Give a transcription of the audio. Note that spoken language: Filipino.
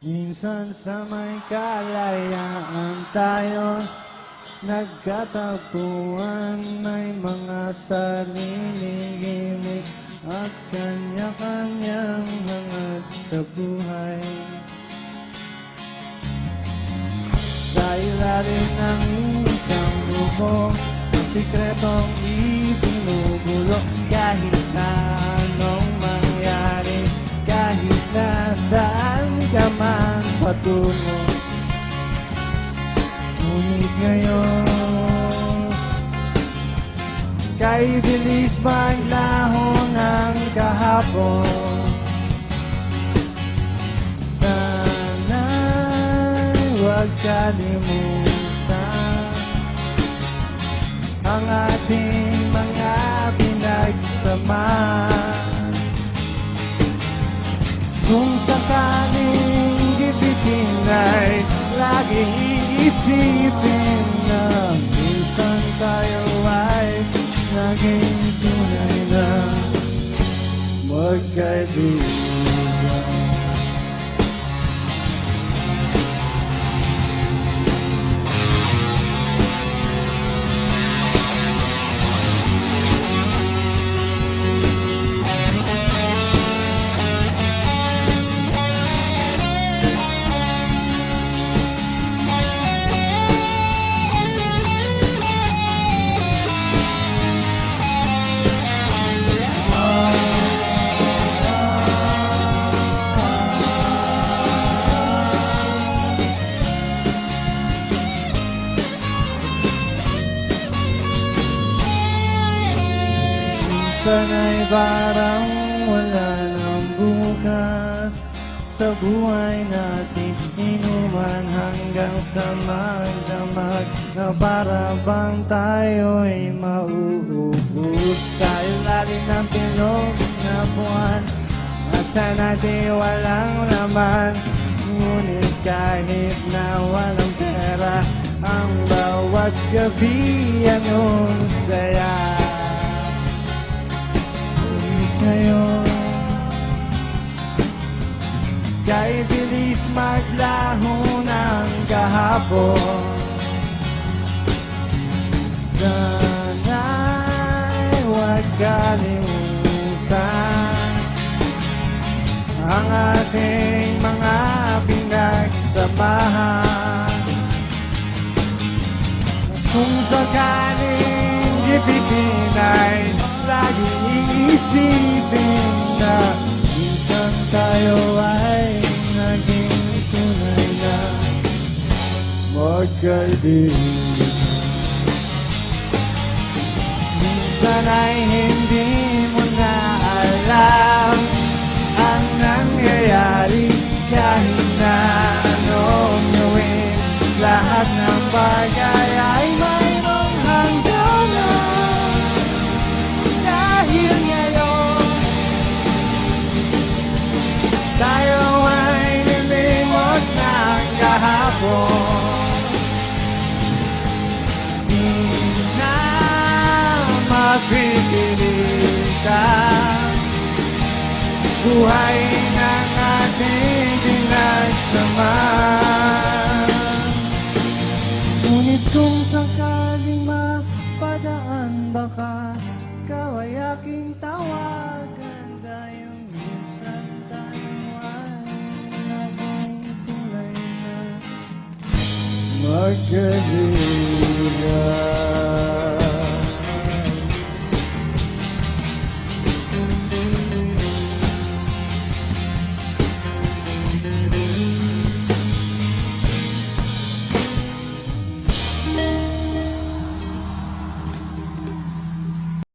Minsan sa may kalayaan tayo nagkatagpuan, may mga sariling gimmick at kanya-kanyang hangad sa buhay. Sa ilalim ng isang grupo, ang sikretong ibinubulok. Kahit na anong mangyari, kahit na saan ka man patungo, ngunit ngayon, kay bilis maglaho ng kahapon. Sana'y huwag kalimutan ang ating mga pinagsamahan. Kung sakaling gibitin ay laging iisipin na minsan tayo ay naging tunay na magkaibigan. Sana'y parang wala ng bukas sa buhay natin, inuman hanggang sa magdamag na para bang tayo'y mauubos sa ilalim ng pilog na buwan at sana di walang laman. Ngunit kahit na walang pera, ang bawat gabi anong saya. Ngayon, kay bilis maglaho ng kahapon, sana'y huwag kalimutan ang ating mga pinagsamahan. Kung sakaling gibitin ay laging iisipin na minsan tayo ay naging tunay na magkaibigan. Minsan ay hindi mo na alam ang nangyayari, kahit na anong gawin, lahat ng bagay ay mayroong hangganan. Dahil ngayon, tayo ay nilimot ng kahapon. Di na mapipilitan buhay ng ating pinagsamahan. Ngunit kung sakaling mapadaan, baka ikaw ay aking tawagan. Dahil minsan tayo ay naging tunay na magkaibigan.